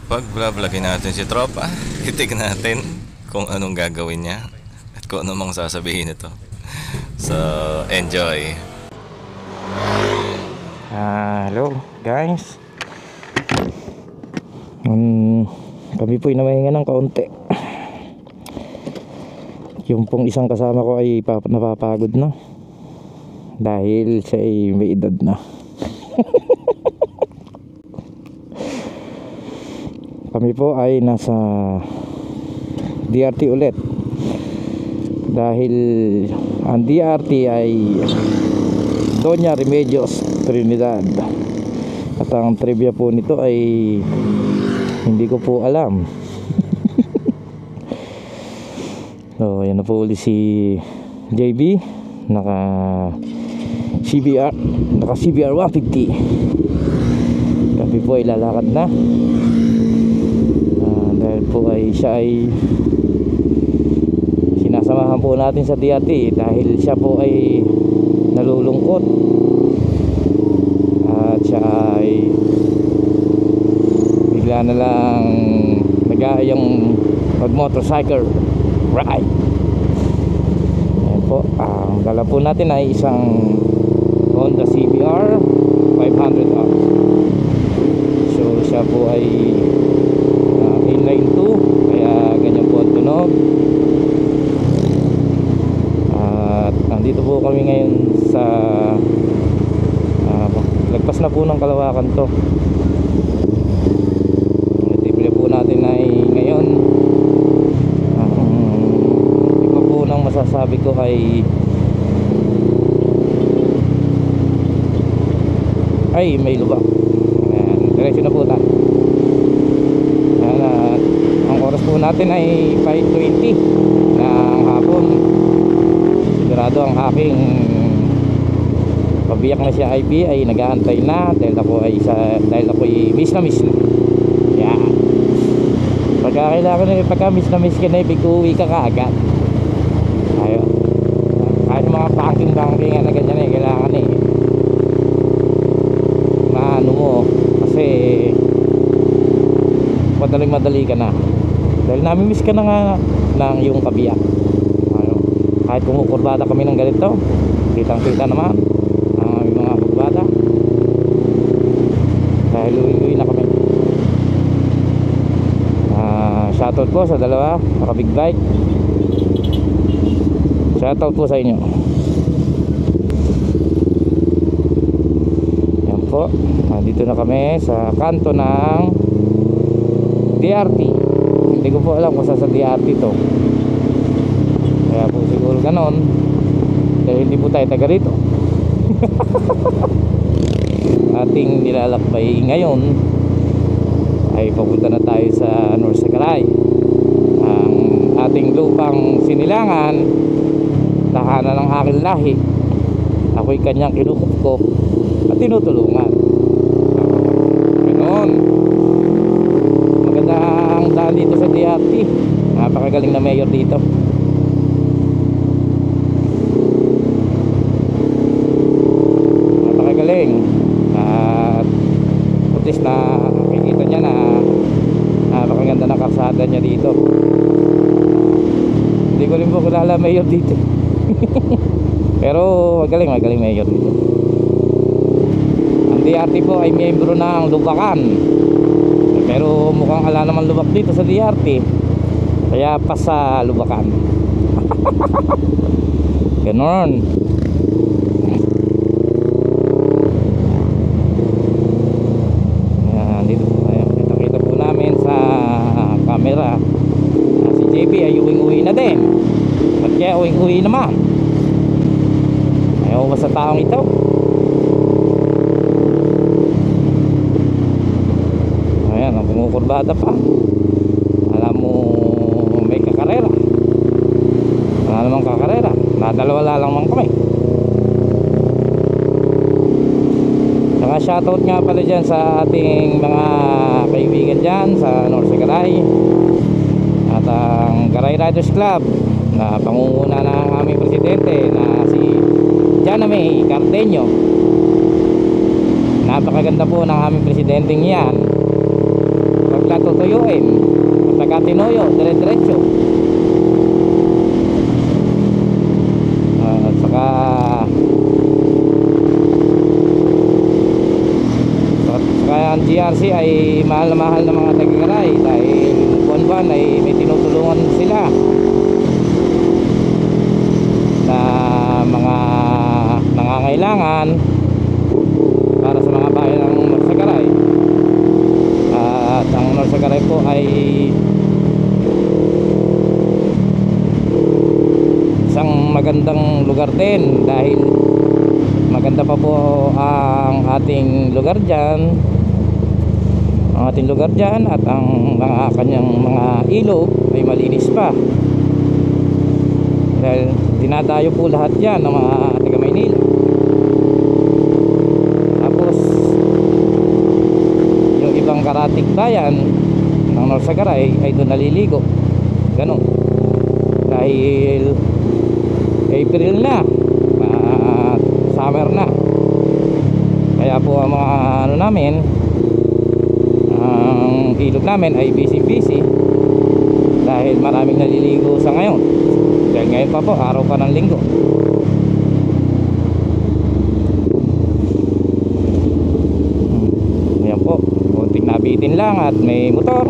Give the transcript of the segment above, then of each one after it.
Pag-vlogin natin si Tropa, itik natin kung anong gagawin niya at kung ano mang sasabihin nito. So, enjoy. Hello guys. Kami po'y namahinga ng kaunti. Yung pong isang kasama ko ay napapagod na dahil siya ay may edad na. Kami po ay nasa DRT ulit dahil ang DRT ay Doña Remedios Trinidad, at ang trivia po nito ay hindi ko po alam. So yan na po ulit si JB, naka CBR 150. Kami po ay lalakad na dahil po ay siya ay sinasamahan po natin sa DRT dahil siya po ay nalulungkot at siya ay bigla na lang nag-aayang mag motorcycle ride. Ayan po, ang dala po natin ay isang Honda CBR 500R. So siya po ay inline 2, kaya ganyan po ang tunog. At nandito po kami ngayon sa lagpas na po ng Kalawakan to. Natipili po natin ay ngayon iba po nang masasabi ko ay may lubak. Diretso na po tayo. Ang oras po natin ay 5:20 ng hapon. Sigurado ang aking pabiyak na siya IP ay nag-aantay na dahil ako ay miss na miss na. Yeah. Pagka miss na miss ka na, uwi ka kaagad. Ayo. Kahit mga banking na ganyan eh, kailangan eh na ano mo, kasi madali ka na dahil nami-miss ka na nga ng yung kabiyak. Ayo. Kahit kumukurbada kami ng ganito, kitang-kita naman ang mga kurbada dahil uwi na kami. Shoutout po sa dalawa naka big bike. Shoutout po sa inyo. Yan po, dito na kami sa kanto ng DRT. Hindi ko po alam kung saan sa DRT to, kaya po siguro ganon dahil hindi po tayo taga rito. Ating nilalakbay ngayon ay papunta na tayo sa North Sakaray. Ang ating lupang sinilangan, tahanan ng aking lahi. Ako'y kanyang kinukupkop at tinutulungan. Ganon. Maganda ang daan dito sa DRT. Napakagaling na mayor dito. Napakagaling. At putis na nakikita niya na napakaganda ng karsada niya dito. Hindi ko rin po kilala mayor dito. Pero magaling mayor dito. Ang DRT po ay miyembro ng Lubakan, pero mukhang ala naman lubak dito sa DRT, kaya pa sa Lubakan. Ganon. Ayan, dito po tayo. Kita po namin sa camera si JP ay uwing-uwi na din. At kaya uwing-uwi naman, ayaw ba sa taong ito? Ayan, ang pumukurbada pa. Alam mo may kakarera. Wala namang kakarera, nadalawala lang man kami. Saka shoutout nga pala dyan sa ating mga kaibigan dyan sa North Sakaray at ang Garay Riders Club na pangunguna ng aming presidente na si Janame Carteño. Napakaganda po ng aming presidenteng yan. saka tutuyuin at saka tinuyo dire-diretso. At saka ang GRC ay mahal na mahal na mga taga-garay dahil buwan-buwan ay may tinutulungan sila na mga nangangailangan para sa mga bayan ng Norsagaray. At ang Norsagaray po ay isang magandang lugar din dahil maganda pa po ang ating lugar dyan, at ang mga kanyang mga ilog ay malinis pa dahil dinadayo po lahat yan ng mga taga Maynila. Tapos yung ibang karatig bayan ng Norsagaray ay doon naliligo, ganun, dahil April na, summer na, kaya po ang mga namin, ang ilog namin ay busy dahil maraming naliligo sa ngayon, dahil ngayon pa po araw pa ng linggo. Ayan po, konting nabitin lang at may motor.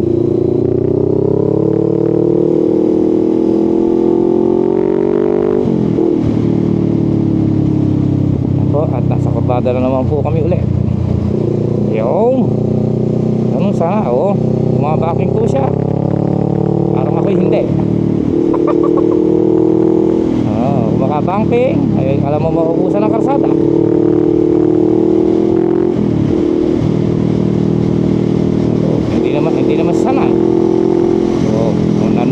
At nasa kurbada na naman po kami ulit. Yung ganun sana, bumabaking po siya, parang ako'y hindi. Kumakabanking ay alam mo mauubusan ng karsada. Hindi naman sana.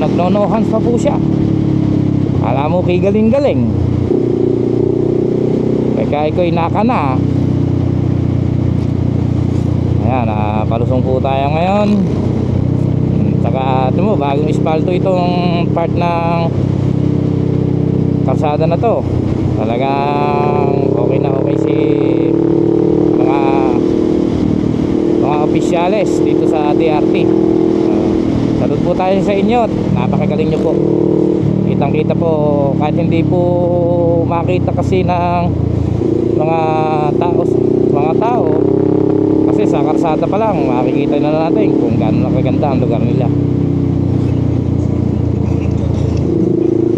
Nagnonohans pa po siya, alam mo kay galing-galing. Kaya ko'y naka na. Ayan, palusong po tayo ngayon. Saka ito mo, bagong ispalto itong part ng karsada na to. Talagang okay na okay si mga opisyales dito sa DRT. Salud po tayo sa inyo, napakagaling nyo po. Kitang kita po kahit hindi po makita kasi ng mga tao, kasi sa karsada pa lang makikita na natin kung gaano kaganda ang lugar nila.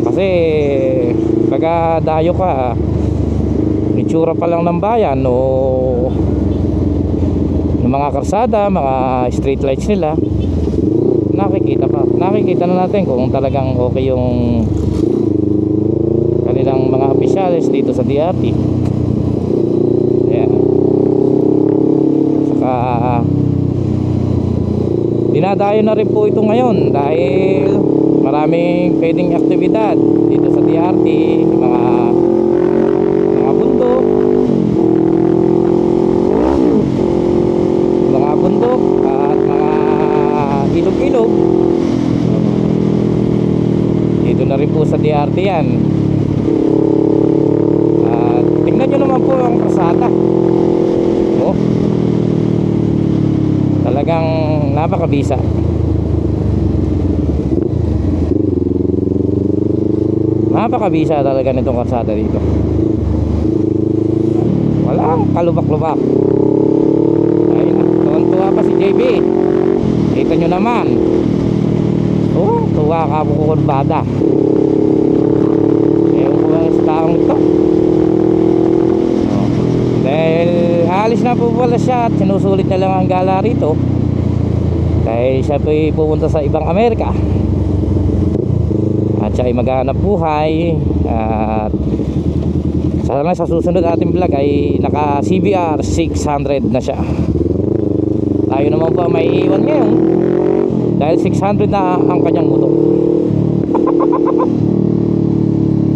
Kasi pagka dayo ka, itsura pa lang ng bayan o ng mga karsada, mga street lights nila, nakikita na natin kung talagang okay yung kanilang mga opisyales dito sa DRT. Dinadayo na rin po ito ngayon dahil maraming pwedeng aktibidad dito sa DRT, mga bundok at mga ilog-ilog. Dito na rin po sa DRT yan. At tingnan nyo naman po ang kasada. Talagang napakabisa. Napakabisa talaga nitong kalsada dito. Walang kalubak-lubak. Ayun na, tuwan-tuwa pa si JB. Kita nyo naman. Tuwa ka po kurbada. Ewan ko ba sa taong ito. Dahil alis na po pala siya at sinusulit na lang ang gala rito dahil siya po pupunta sa ibang Amerika at siya ay maghanap buhay. At sana sa susunod ating vlog ay naka CBR 600 na siya. Tayo naman po may iwan ngayon dahil 600 na ang kanyang motor.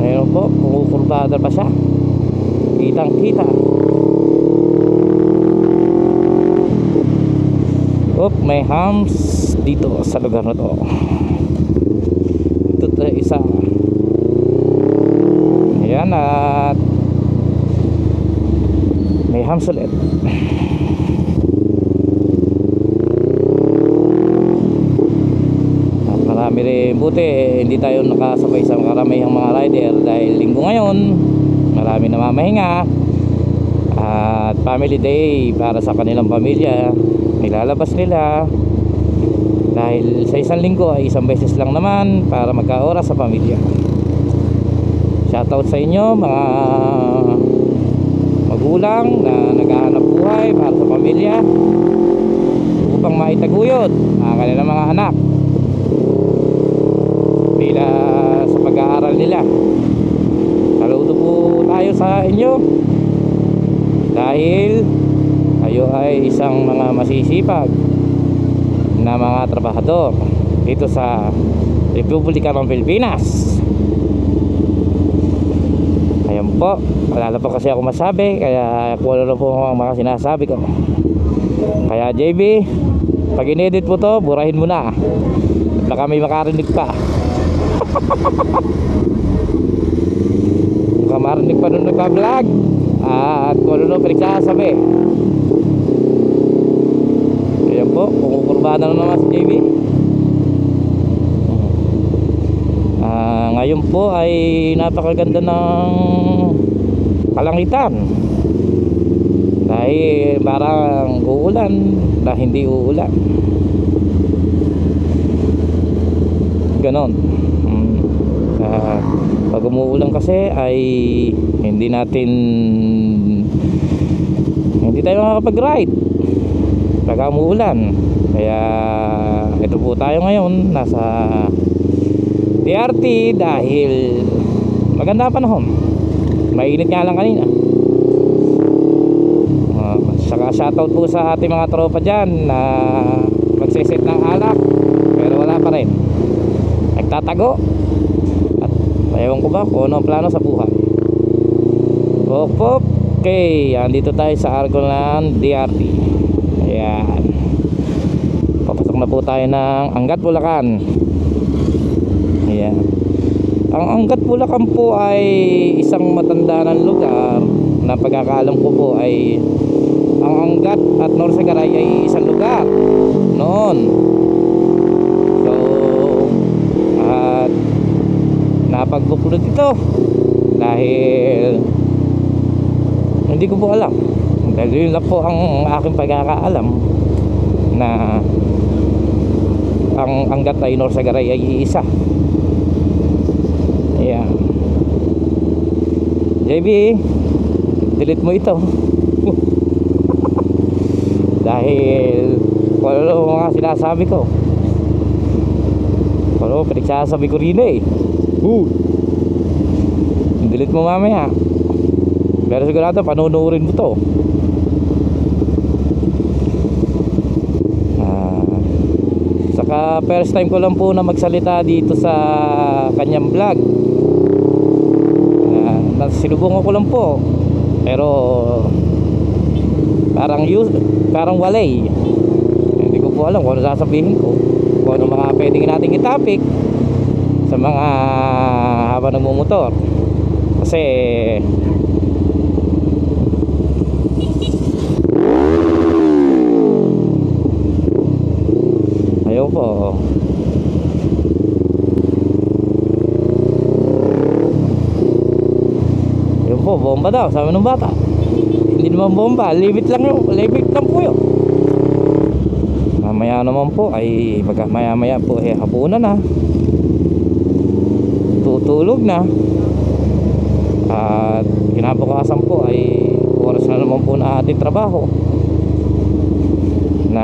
Ayun po, kukurbada pa siya, kitang kita. May hams dito sa lugar na to. Ito tayo isa. Ayan, at may hams ulit. Kami rin, buti hindi tayo nakasabay sa karamihang mga rider dahil linggo ngayon, marami namamahinga at family day para sa kanilang pamilya. Nilalabas nila dahil sa isang linggo ay isang beses lang naman para magka-oras sa pamilya. Shoutout sa inyo mga magulang na naghahanap buhay para sa pamilya upang maitaguyod ang kanilang mga anak bila sa pag-aaral nila. Saludo po tayo sa inyo dahil kayo ay isang mga masisipag na mga trabahador dito sa Republika ng Pilipinas. Ayan po, wala na po kasi ako masabi, kaya kulo na po ang mga sinasabi ko. Kaya JB, pag inedit po to, burahin mo na baka may makarinig pa. Baka marinig pa nung nagpa-vlog at kulo na pinagsasabi. Ayan po, kumukurbahan na naman si JB. Ngayon po ay napakaganda ng kalangitan dahil parang uulan na hindi uulan, ganon. Pag umuulan kasi ay hindi tayo makakapag-ride pag umuulan. Kaya ito po tayo ngayon nasa DRT dahil maganda ang panahon. Mainit nga lang kanina. Saka shoutout po sa ating mga tropa dyan na magsiset ng alak pero wala pa rin, nagtatago. At ewan ko ba kung ano ang plano sa buhay. Okay, andito tayo sa Argolan DRT. Ayan, papasok na po tayo ng Angat, Bulacan. Ayan. Ang Angat, Bulacan po ay isang matandaan lugar na pagkakaalam ko po ay ang Angat at Norsagaray ay isang lugar noon. So at napagbuklod ito dahil hindi ko po alam, dahil yun lang po ang aking pagkakaalam na ang Angat ay Norsagaray ay iisa. Ayan. JB, delete mo ito. Dahil wala mga sinasabi ko, wala pinagsasabi ko rin eh. Delete mo mamaya. Pero sigurado panunurin mo to. Saka first time ko lang po na magsalita dito sa kanyang vlog. Sinubungan ko lang po, pero parang walay. Hindi ko po alam kung ano sasabihin ko, kung ano mga pwedeng nating i-topic sa mga habang nagmumotor. Kasi ayaw po. Ayun po, bomba daw, sabi ng bata. Hindi naman bomba, limit lang po yun. Mamaya naman po ay maya po ay hapunan na, tutulog na, at kinabukasan po ay oras na naman po na ating trabaho na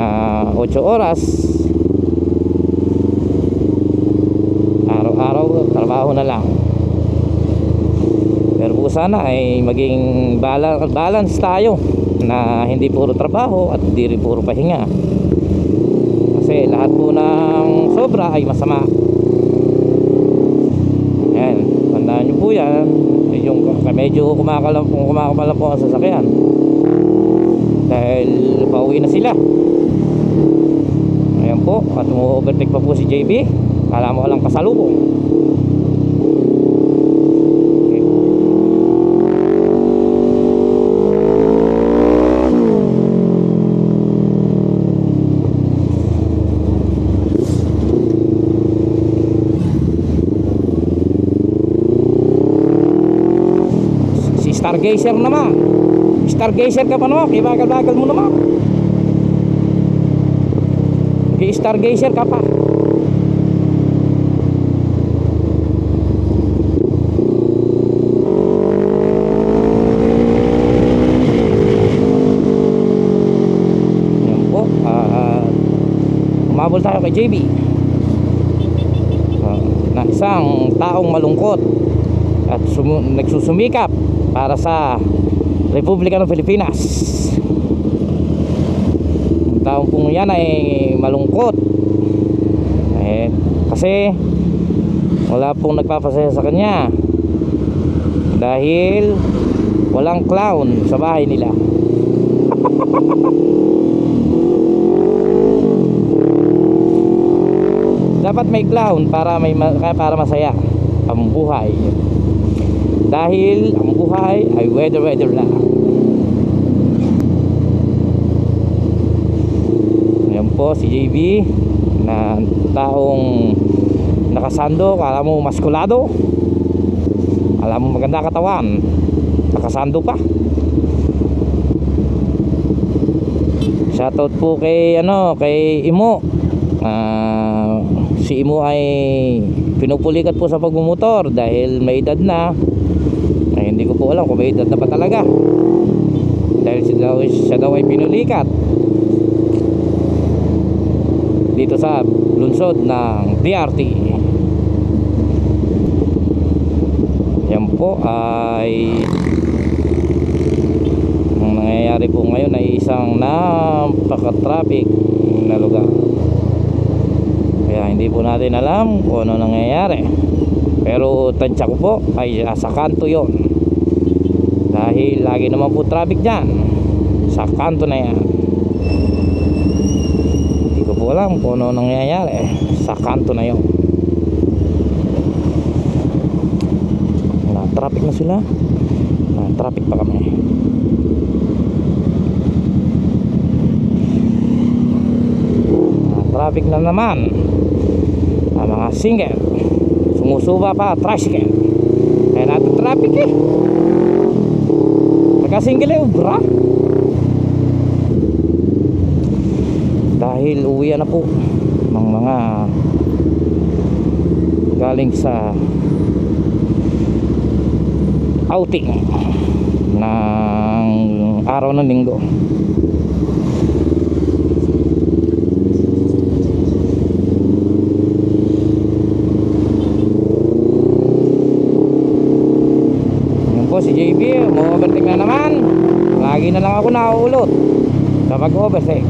8 oras. Araw-araw trabaho na lang. Pero po sana ay maging balance tayo na hindi puro trabaho at hindi rin puro pahinga, kasi lahat po ng sobra ay masama. Ayan, tandaan nyo po yan. Yung medyo kumakalam po ang sasakyan dahil pauwi na sila. Ayan po, at umu-overtake pa po si JB. Kala mo lang kasalubong. Stargazer naman. Stargazer ka pa naman, kibagal-bagal mo naman. Stargazer ka pa. Yan po. Umabol tayo kay JB. Na isang taong malungkot at nagsusumikap para sa Republika ng Pilipinas. Ang taong pong yan ay malungkot kasi wala pong nagpapasaya sa kanya dahil walang clown sa bahay nila. Dapat may clown para masaya ang buhay. Dahil ang buhay ay weather lang. Ayan po si JB na taong nakasando, kala mo maskulado, alam mo maganda katawan, nakasando pa. Shoutout po kay Imo. Si Imo ay pinupulikat po sa pagmumotor dahil may edad na. Ay, hindi ko po alam kung may edad na pa talaga, dahil siya daw ay pinulikat dito sa lungsod ng DRT. Yan po ay ang nangyayari po ngayon ay isang napaka-traffic na lugar. Kaya hindi po natin alam kung ano nangyayari, pero tansya ko po ay sa kanto yon, dahil lagi naman po traffic dyan sa kanto na yan. Hindi ko po alam kung ano nangyayari sa kanto na yon. Na-traffic na sila, na-traffic pa kami. Na-traffic na naman ang mga single, sumusuba pa tricycle, kaya natin traffic nagka-single ubra dahil uwi na po ng mga galing sa outing ng araw ng linggo. Si JB, mo-overtake na naman. Lagi na lang ako nauulot sa pag-overtake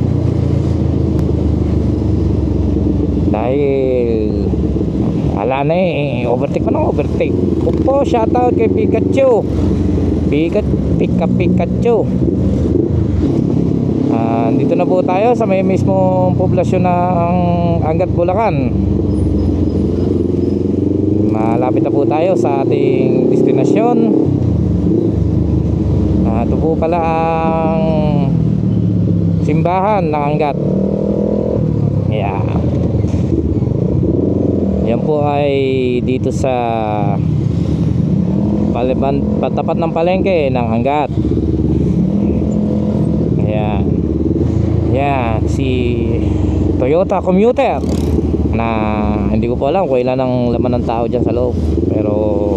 dahil ala na overtake pa na overtake. Opo, shoutout kay Pikachu. Pikachu. Dito na po tayo sa may mismong poblasyon ng Angat, Bulacan. Malapit na po tayo sa ating destinasyon. Ito po pala ang simbahan ng Angat. Yeah. Yan po ay dito sa patapat ng palengke ng Angat. Ayan. Yan si Toyota Commuter na hindi ko po alam kung ilan ang laman ng tao dyan sa loob, pero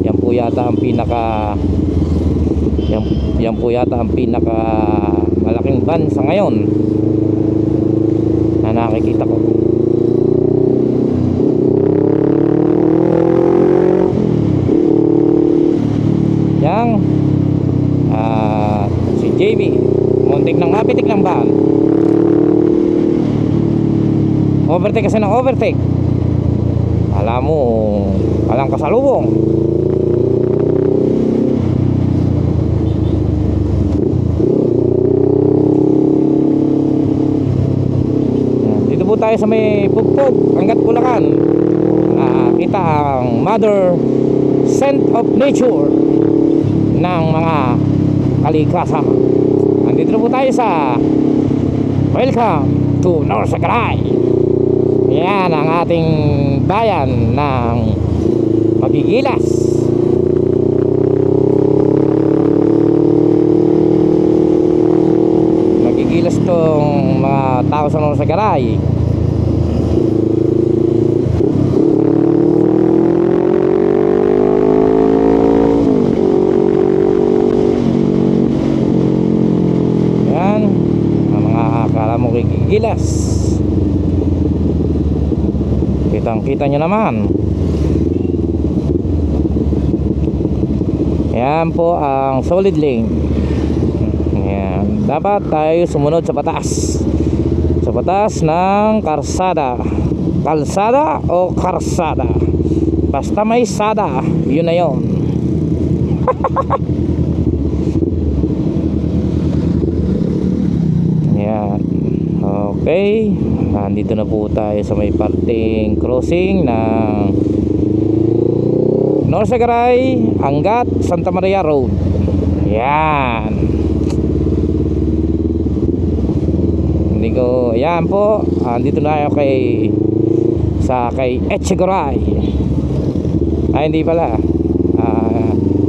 yan po yata ang pinaka malaking van sa ngayon na nakikita ko. Yang si JB muntik nang mapitik ng van. Overtake kasi ng overtake, alam mo walang kasalubong. Dito po tayo sa may Pugpog, Angat, Bulacan. Kita ang mother scent of nature ng mga kalikasan. Andito na po tayo sa welcome to North Sagaray. Yan ang ating bayan ng Magigilas. yung mga tao sa North Sagaray. Yan, ang mga akala mo kikigilas. Kitang kita nyo naman. Yan po ang solid lane. Yan. Dapat tayo sumunod sa batas. Sa batas ng karsada. Kalsada o karsada. Basta may sada, yun na yun. Yan. Okay. Nandito na po tayo sa may parting crossing ng North Sagaray, Angat, Santa Maria Road. Yan. Hindi ko, yan po. Andito na ako kay Etchegoray. Ay, hindi pala.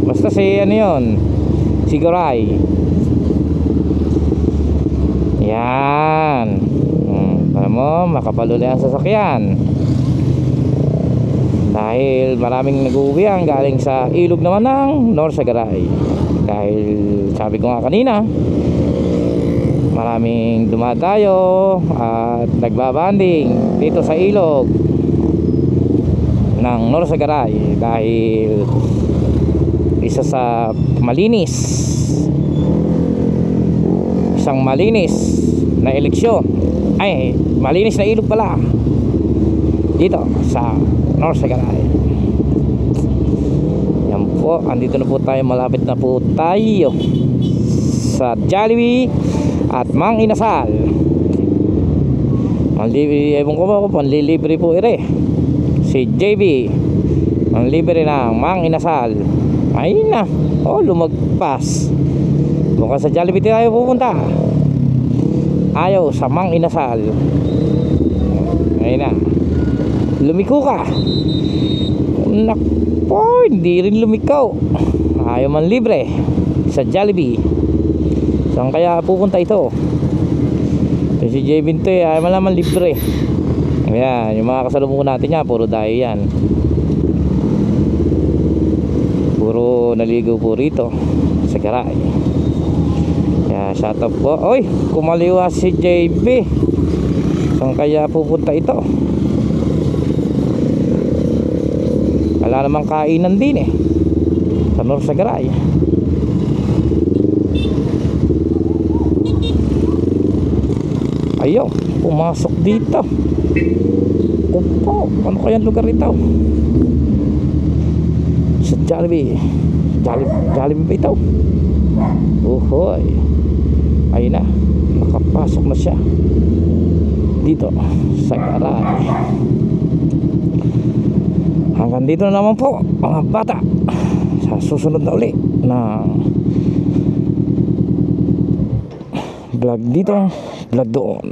Basta si ano yun, Sigoray. Yan. Para mo, makapaluli ang sasakyan. Dahil maraming nag-uwian galing sa ilog naman ng North Sagaray. Dahil sabi ko nga kanina, maraming dumadayo at nagbabanding dito sa ilog ng North Sagaray. Dahil isa sa malinis, isang malinis na eleksyon, ay malinis na ilog pala dito sa North Sagaray. Yan po, andito na po tayo, malapit na po tayo sa Jollibee at Mang Inasal. Ewan ko ba, panlilibre po ire si JB, ang libre ng Mang Inasal. Ayun na, oh, lumagpas. Mukhang sa Jollibee tayo pupunta, ayaw sa Mang Inasal. Ayun na, lumiko ka. Nakpo, hindi rin lumikaw. Ayaw man libre sa Jollibee. Saan kaya pupunta ito? Ito si J Binto, ayaw man naman libre. Ayan, yung mga kasalubong natin yan, puro dayo yan. Puro naligo po rito sa garay. Kaya shout out po. Oy, kumaliwa si JB. Saan kaya pupunta ito? Wala namang kainan din eh sa North Sagaray. Ayaw, pumasok dito. Opo, ano kayang lugar ito? Sa Jollibee. Jollibee ba ito? Uhoy. Ayun na, nakapasok na siya dito sa garay. Hanggang dito na naman po mga bata, sa susunod na uli na vlog dito, vlog doon.